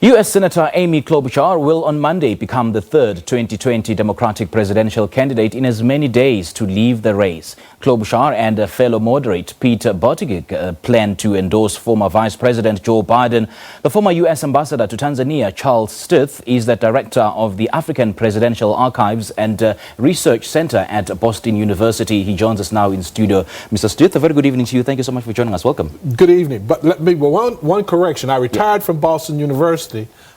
U.S. Senator Amy Klobuchar will on Monday become the third 2020 Democratic presidential candidate in as many days to leave the race. Klobuchar and a fellow moderate, Pete Buttigieg, plan to endorse former Vice President Joe Biden. The former U.S. ambassador to Tanzania, Charles Stith, is the director of the African Presidential Archives and Research Center at Boston University. He joins us now in studio. Mr. Stith, a very good evening to you. Thank you so much for joining us. Welcome. Good evening. But let me one correction. I retired from Boston University.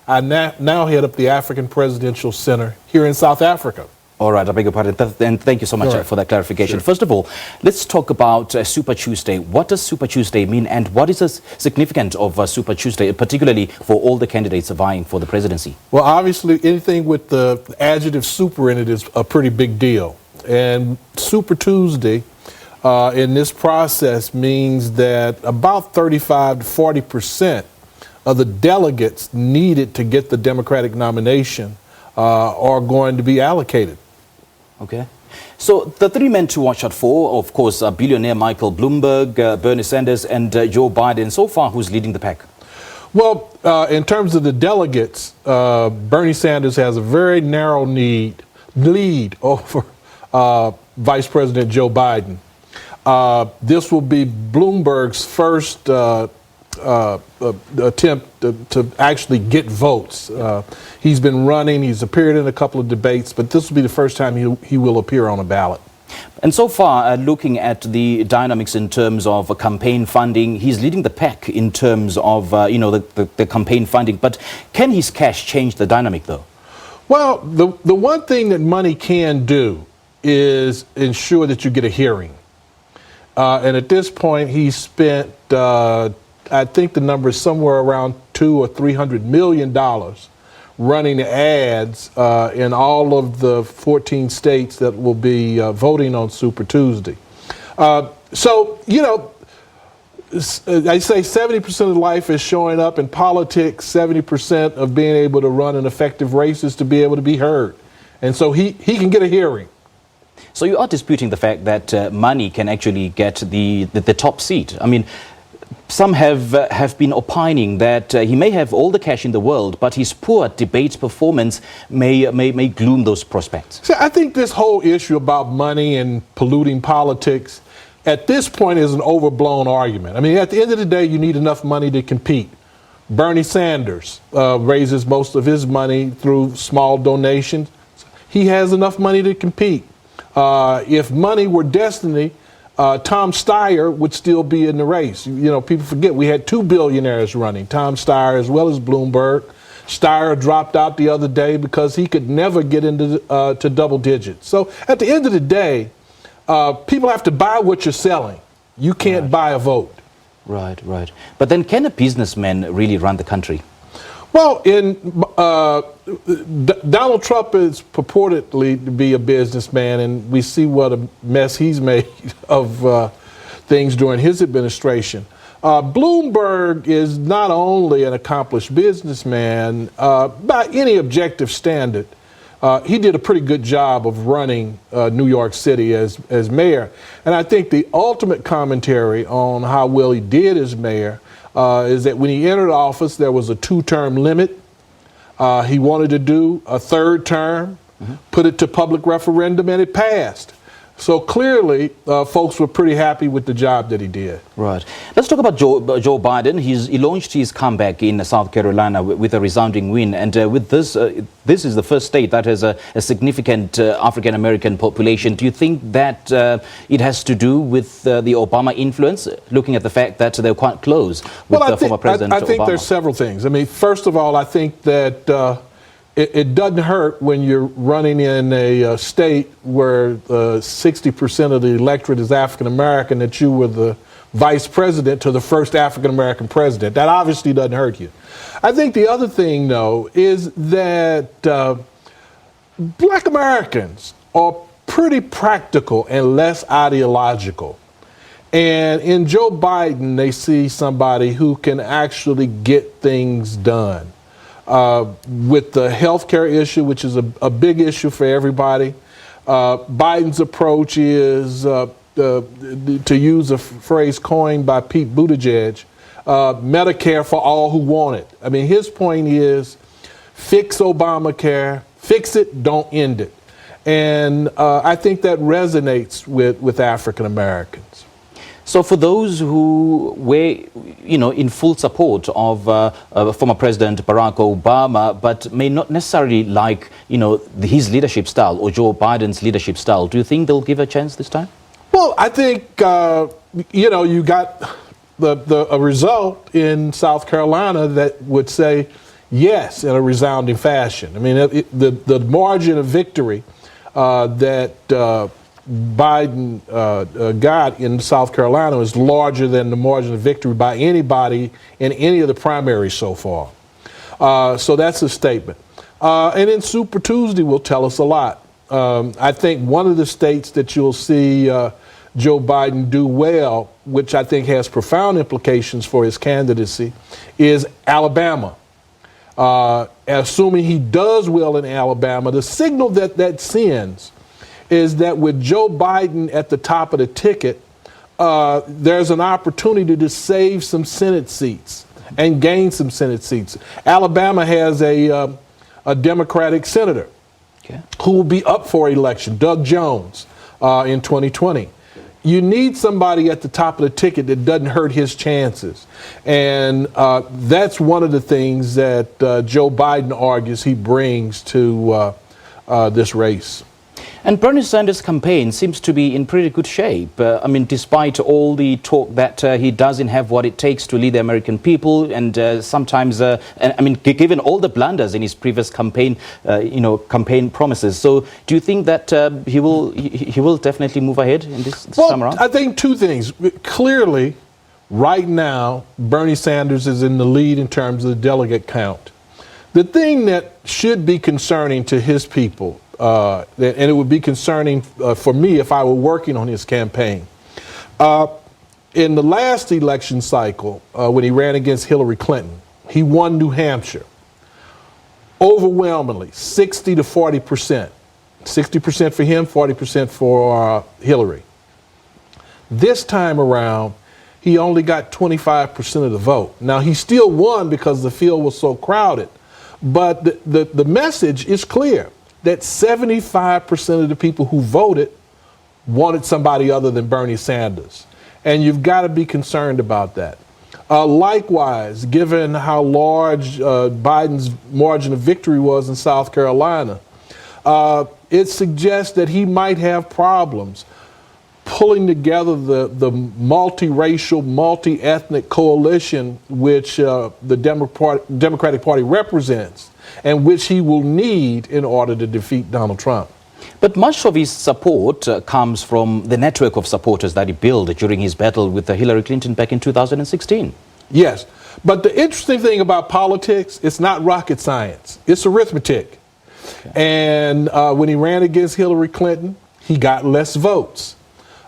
I now head up the African Presidential Center here in South Africa. All right, I beg your pardon, and thank you so much for that clarification. Sure. First of all, let's talk about Super Tuesday. What does Super Tuesday mean, and what is the significance of Super Tuesday, particularly for all the candidates vying for the presidency? Well, obviously, anything with the adjective super in it is a pretty big deal. And Super Tuesday in this process means that about 35 to 40% of the delegates needed to get the Democratic nomination are going to be allocated. Okay. So the three men to watch out for, of course, are billionaire Michael Bloomberg, Bernie Sanders, and Joe Biden. So far, who's leading the pack? Well, in terms of the delegates, Bernie Sanders has a very narrow lead over Vice President Joe Biden. This will be Bloomberg's first attempt to actually get votes. He's been running, he's appeared in a couple of debates, but this will be the first time he will appear on a ballot. And so far, looking at the dynamics in terms of campaign funding, he's leading the pack in terms of, the campaign funding. But can his cash change the dynamic, though? Well, the one thing that money can do is ensure that you get a hearing. And at this point, he's spent I think the number is somewhere around $200 or $300 million running ads in all of the 14 states that will be voting on Super Tuesday. So, I say 70% of life is showing up in politics, 70% of being able to run an effective race is to be able to be heard. And so he can get a hearing. So you are disputing the fact that money can actually get the top seat. I mean, some have been opining that he may have all the cash in the world, but his poor debate performance may gloom those prospects. See, I think this whole issue about money and polluting politics at this point is an overblown argument. I mean, at the end of the day, you need enough money to compete. Bernie Sanders raises most of his money through small donations. He has enough money to compete. If money were destiny, Tom Steyer would still be in the race. People forget we had two billionaires running, Tom Steyer as well as Bloomberg. Steyer dropped out the other day because he could never get into to double digits. So at the end of the day, people have to buy what you're selling. You can't buy a vote. Right. But then can a businessman really run the country? Well, Donald Trump is purportedly to be a businessman, and we see what a mess he's made of things during his administration. Bloomberg is not only an accomplished businessman, by any objective standard. He did a pretty good job of running New York City as mayor. And I think the ultimate commentary on how well he did as mayor is that when he entered office, there was a 2-term limit. He wanted to do a 3rd term, put it to public referendum, and it passed. So clearly, folks were pretty happy with the job that he did. Right. Let's talk about Joe Biden. He launched his comeback in South Carolina with a resounding win. And with this is the first state that has a significant African-American population. Do you think that it has to do with the Obama influence, looking at the fact that they're quite close with the former President Obama? I think there's several things. I mean, first of all, I think that it doesn't hurt when you're running in a state where 60% of the electorate is African-American that you were the vice president to the first African-American president. That obviously doesn't hurt you. I think the other thing, though, is that black Americans are pretty practical and less ideological. And in Joe Biden, they see somebody who can actually get things done. With the health care issue, which is a big issue for everybody, Biden's approach is, to use a phrase coined by Pete Buttigieg, Medicare for all who want it. I mean, his point is fix Obamacare, fix it, don't end it. And I think that resonates with African Americans. So for those who were, in full support of former President Barack Obama, but may not necessarily like, his leadership style or Joe Biden's leadership style, do you think they'll give a chance this time? Well, I think, you got a result in South Carolina that would say yes in a resounding fashion. I mean, the margin of victory that Biden got in South Carolina is larger than the margin of victory by anybody in any of the primaries so far. So that's a statement. And then Super Tuesday will tell us a lot. I think one of the states that you'll see Joe Biden do well, which I think has profound implications for his candidacy, is Alabama. Assuming he does well in Alabama, the signal that sends is that with Joe Biden at the top of the ticket, there's an opportunity to save some Senate seats and gain some Senate seats. Alabama has a Democratic senator who will be up for election, Doug Jones, in 2020. You need somebody at the top of the ticket that doesn't hurt his chances. And that's one of the things that Joe Biden argues he brings to this race. And Bernie Sanders' campaign seems to be in pretty good shape. I mean, despite all the talk that he doesn't have what it takes to lead the American people, and sometimes, given all the blunders in his previous campaign, campaign promises. So, do you think that he will definitely move ahead in this time around? I think two things. Clearly, right now, Bernie Sanders is in the lead in terms of the delegate count. The thing that should be concerning to his people, and it would be concerning for me if I were working on his campaign. In the last election cycle, when he ran against Hillary Clinton, he won New Hampshire overwhelmingly, 60 to 40%. 60% for him, 40% for Hillary. This time around, he only got 25% of the vote. Now, he still won because the field was so crowded, but the message is clear that 75% of the people who voted wanted somebody other than Bernie Sanders. And you've got to be concerned about that. Likewise, given how large Biden's margin of victory was in South Carolina, it suggests that he might have problems pulling together the multiracial, multi-ethnic coalition which the Democratic Party represents, and which he will need in order to defeat Donald Trump. But much of his support comes from the network of supporters that he built during his battle with Hillary Clinton back in 2016. Yes, but the interesting thing about politics, it's not rocket science, it's arithmetic. Okay. And when he ran against Hillary Clinton, he got less votes.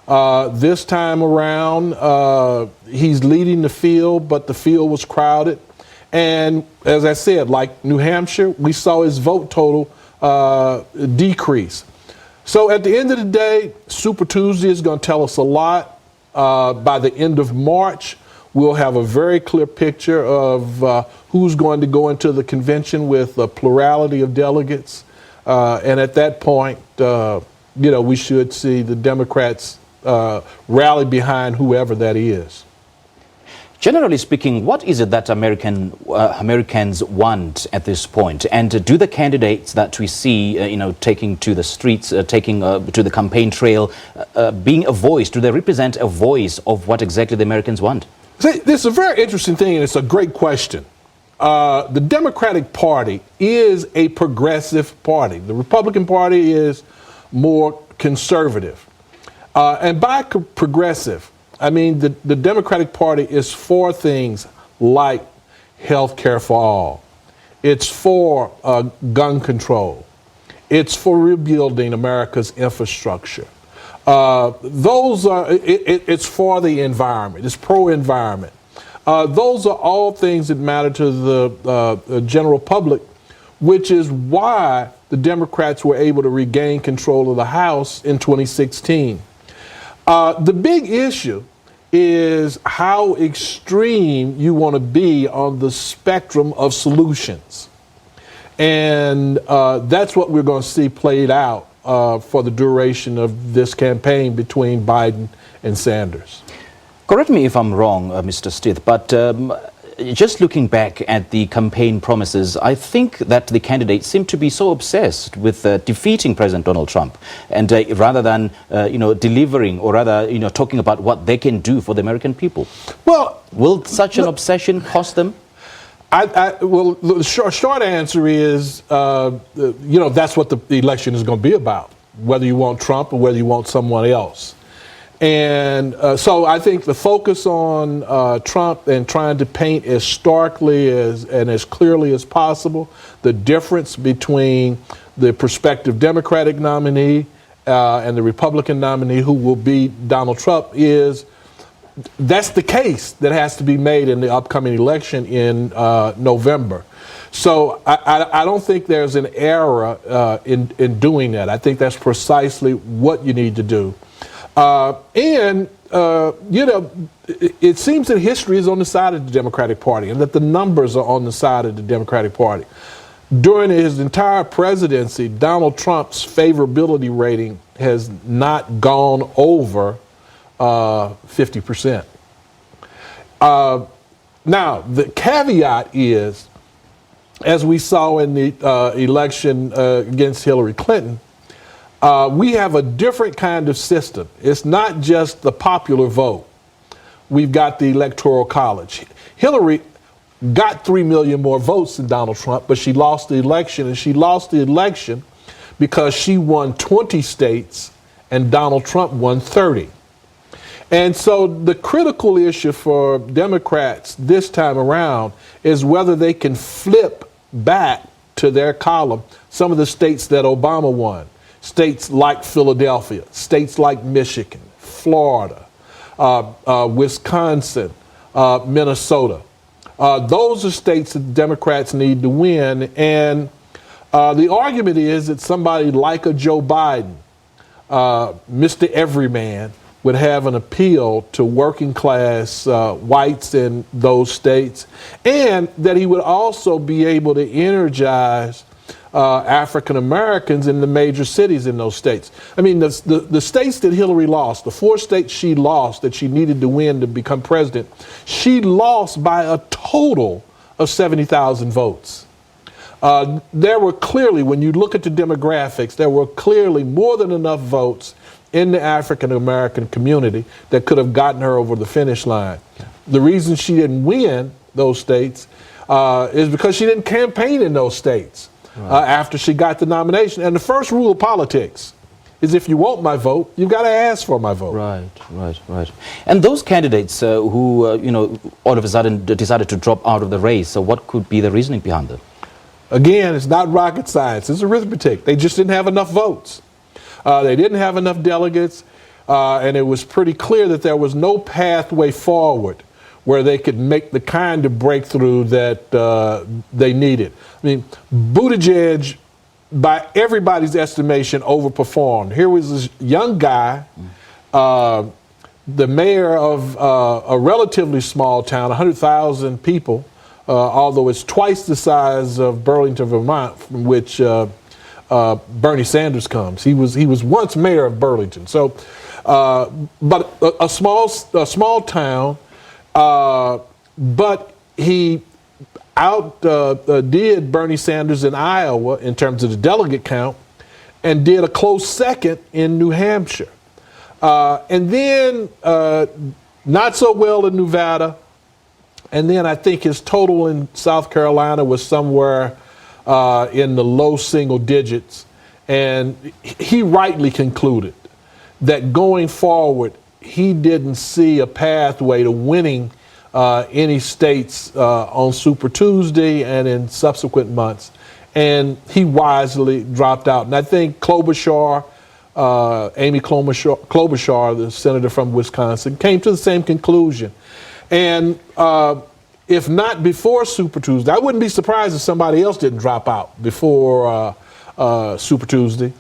This time around, he's leading the field, but the field was crowded. And as I said, like New Hampshire, we saw his vote total decrease. So at the end of the day, Super Tuesday is going to tell us a lot. By the end of March, we'll have a very clear picture of who's going to go into the convention with a plurality of delegates. And at that point, we should see the Democrats rally behind whoever that is. Generally speaking, what is it that Americans want at this point? And do the candidates that we see, taking to the streets, taking to the campaign trail, being a voice, do they represent a voice of what exactly the Americans want? See, this is a very interesting thing, and it's a great question. The Democratic Party is a progressive party. The Republican Party is more conservative. And by progressive, I mean the Democratic Party is for things like health care for all. It's for gun control. It's for rebuilding America's infrastructure. It's for the environment. It's pro-environment. Those are all things that matter to the general public, which is why the Democrats were able to regain control of the House in 2016. The big issue is how extreme you want to be on the spectrum of solutions. And that's what we're going to see played out for the duration of this campaign between Biden and Sanders. Correct me if I'm wrong, Mr. Stith, but just looking back at the campaign promises, I think that the candidates seem to be so obsessed with defeating President Donald Trump, and rather than delivering, or rather talking about what they can do for the American people. Well, will such an obsession cost them? Well, the short answer is, that's what the election is going to be about, whether you want Trump or whether you want someone else. And so I think the focus on Trump and trying to paint as starkly and as clearly as possible the difference between the prospective Democratic nominee and the Republican nominee who will be Donald Trump that's the case that has to be made in the upcoming election in November. So I don't think there's an error in doing that. I think that's precisely what you need to do. It seems that history is on the side of the Democratic Party and that the numbers are on the side of the Democratic Party. During his entire presidency, Donald Trump's favorability rating has not gone over 50%. Now, the caveat is, as we saw in the election against Hillary Clinton, we have a different kind of system. It's not just the popular vote. We've got the Electoral College. Hillary got 3 million more votes than Donald Trump, but she lost the election, and she lost the election because she won 20 states and Donald Trump won 30. And so the critical issue for Democrats this time around is whether they can flip back to their column some of the states that Obama won. States like Philadelphia, states like Michigan, Florida, Wisconsin, Minnesota. Those are states that the Democrats need to win. And the argument is that somebody like a Joe Biden, Mr. Everyman, would have an appeal to working class whites in those states, and that he would also be able to energize African Americans in the major cities in those states. I mean, the states that Hillary lost, the 4 states she lost that she needed to win to become president, she lost by a total of 70,000 votes. There were clearly, when you look at the demographics, there were clearly more than enough votes in the African American community that could have gotten her over the finish line. The reason she didn't win those states is because she didn't campaign in those states after she got the nomination. And the first rule of politics is, if you want my vote, you've got to ask for my vote. Right. And those candidates who, all of a sudden decided to drop out of the race, so what could be the reasoning behind them? Again, it's not rocket science. It's arithmetic. They just didn't have enough votes. They didn't have enough delegates, and it was pretty clear that there was no pathway forward where they could make the kind of breakthrough that they needed. I mean, Buttigieg, by everybody's estimation, overperformed. Here was this young guy, the mayor of a relatively small town, 100,000 people, although it's twice the size of Burlington, Vermont, from which Bernie Sanders comes. He was once mayor of Burlington. So, but a small town, but he outdid Bernie Sanders in Iowa in terms of the delegate count, and did a close second in New Hampshire. And then not so well in Nevada. And then I think his total in South Carolina was somewhere in the low single digits. And he rightly concluded that going forward, he didn't see a pathway to winning any states on Super Tuesday and in subsequent months. And he wisely dropped out. And I think Klobuchar, Amy Klobuchar, the senator from Wisconsin, came to the same conclusion. And if not before Super Tuesday, I wouldn't be surprised if somebody else didn't drop out before Super Tuesday.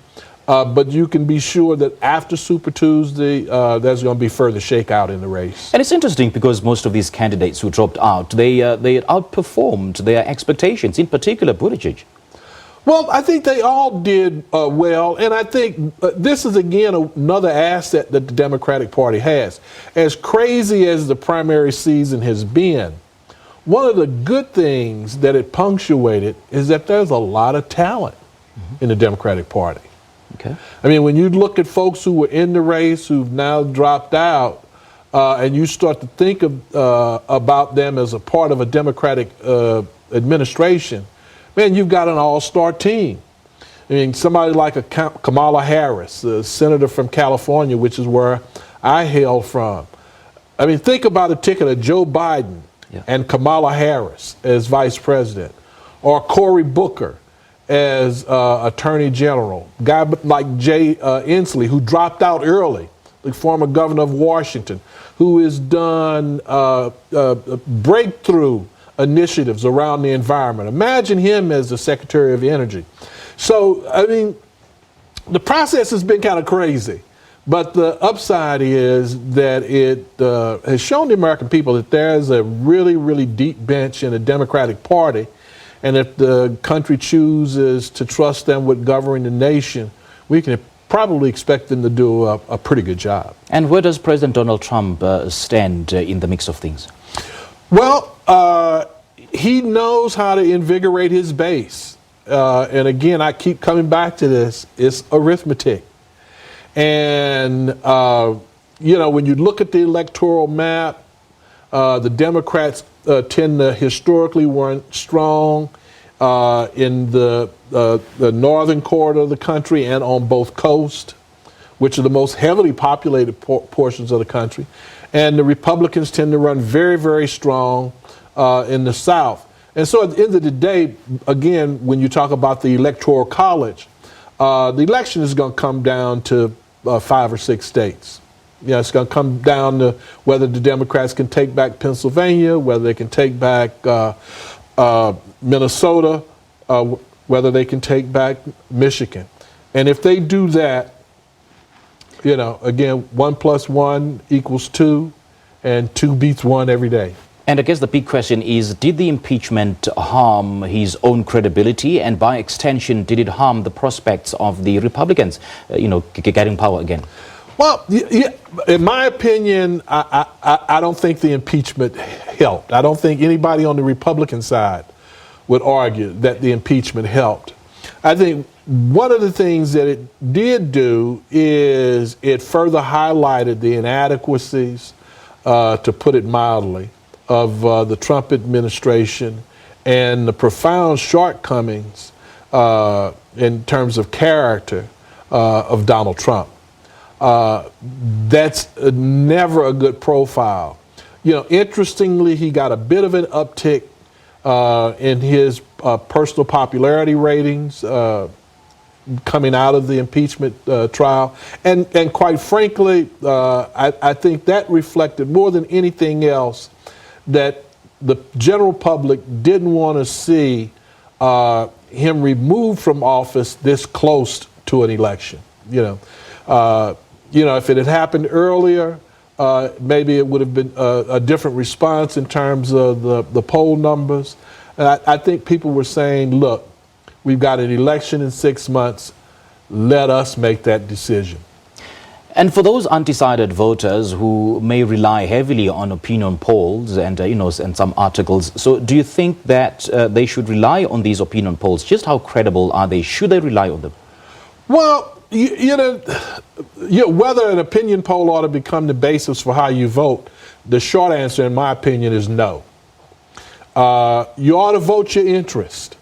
But you can be sure that after Super Tuesday, there's going to be further shakeout in the race. And it's interesting because most of these candidates who dropped out, they outperformed their expectations, in particular Buttigieg. Well, I think they all did well, and I think this is, again, another asset that the Democratic Party has. As crazy as the primary season has been, one of the good things that it punctuated is that there's a lot of talent in the Democratic Party. Okay. I mean, when you look at folks who were in the race who've now dropped out, and you start to think about them as a part of a Democratic administration, man, you've got an all-star team. I mean, somebody like a Kamala Harris, a senator from California, which is where I hail from. I mean, think about a ticket of Joe Biden and Kamala Harris as vice president, or Cory Booker as attorney general. A guy like Jay Inslee, who dropped out early, the former governor of Washington, who has done breakthrough initiatives around the environment. Imagine him as the Secretary of Energy. So, I mean, the process has been kind of crazy, but the upside is that it has shown the American people that there's a really, really deep bench in the Democratic Party, and if the country chooses to trust them with governing the nation, we can probably expect them to do a pretty good job. And where does President Donald Trump stand in the mix of things? Well, he knows how to invigorate his base. And again, I keep coming back to this, it's arithmetic. And, you know, when you look at the electoral map, the Democrats tend to historically weren't strong in the northern quarter of the country and on both coasts, which are the most heavily populated portions of the country. And the Republicans tend to run very, very strong in the South. And so at the end of the day, again, when you talk about the Electoral College, the election is going to come down to 5 or 6 states. You know, it's going to come down to whether the Democrats can take back Pennsylvania, whether they can take back Minnesota, whether they can take back Michigan. And if they do that, you know, again, 1 + 1 = 2, and 2 beats 1 every day. And I guess the big question is, did the impeachment harm his own credibility? And by extension, did it harm the prospects of the Republicans, you know, getting power again? Well, in my opinion, I don't think the impeachment helped. I don't think anybody on the Republican side would argue that the impeachment helped. I think one of the things that it did do is it further highlighted the inadequacies, to put it mildly, of the Trump administration and the profound shortcomings in terms of character of Donald Trump. That's never a good profile. You know, interestingly, he got a bit of an uptick in his personal popularity ratings coming out of the impeachment trial. And quite frankly, I think that reflected more than anything else that the general public didn't want to see him removed from office this close to an election. You know, if it had happened earlier, maybe it would have been a different response in terms of the poll numbers. I think people were saying, look, we've got an election in 6 months. Let us make that decision. And for those undecided voters who may rely heavily on opinion polls and, you know, and some articles, so do you think that they should rely on these opinion polls? Just how credible are they? Should they rely on them? Well, you know, whether an opinion poll ought to become the basis for how you vote, the short answer, in my opinion, is no. You ought to vote your interest.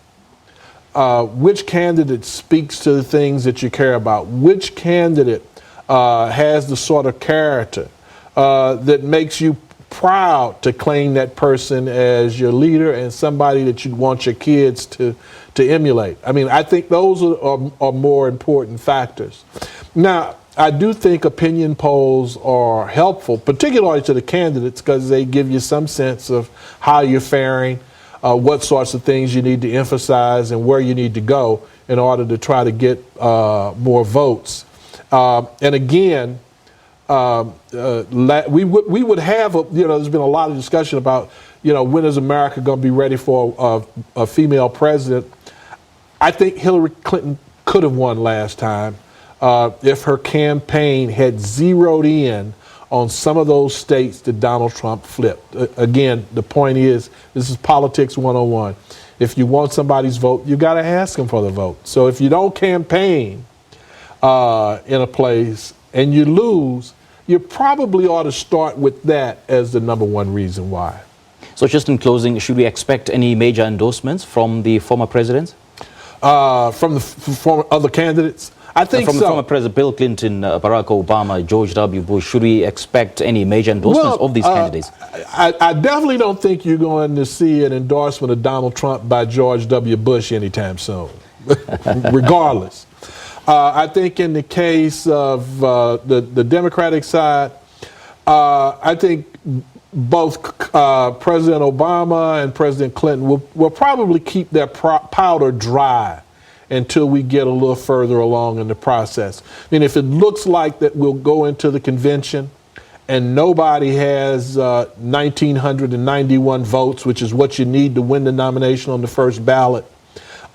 Which candidate speaks to the things that you care about? Which candidate has the sort of character that makes you proud to claim that person as your leader and somebody that you'd want your kids to emulate? I mean, I think those are more important factors. Now, I do think opinion polls are helpful, particularly to the candidates, because they give you some sense of how you're faring. what sorts of things you need to emphasize and where you need to go in order to try to get more votes. And again, we would have, there's been a lot of discussion about, when is America going to be ready for a female president? I think Hillary Clinton could have won last time if her campaign had zeroed in on some of those states that Donald Trump flipped. Again, the point is, this is politics 101. If you want somebody's vote, you got to ask them for the vote. So if you don't campaign in a place and you lose, you probably ought to start with that as the number one reason why. So just in closing, should we expect any major endorsements from the former presidents? From the former other candidates? I think from so. the former President Bill Clinton, Barack Obama, George W. Bush, should we expect any major endorsements of these candidates? I definitely don't think you're going to see an endorsement of Donald Trump by George W. Bush anytime soon, regardless. I think in the case of the Democratic side, I think both President Obama and President Clinton will probably keep their powder dry until we get a little further along in the process. I mean, if it looks like that we'll go into the convention and nobody has 1,991 votes, which is what you need to win the nomination on the first ballot,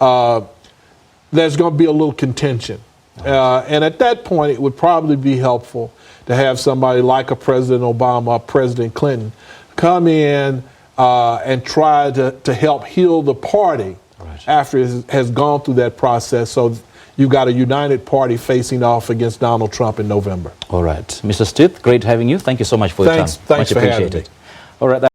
there's going to be a little contention. And at that point, it would probably be helpful to have somebody like a President Obama or President Clinton come in and try to help heal the party after it has gone through that process. So you've got a united party facing off against Donald Trump in November. All right. Mr. Stith, great having you. Thank you so much for your time. Thanks for having me. All right.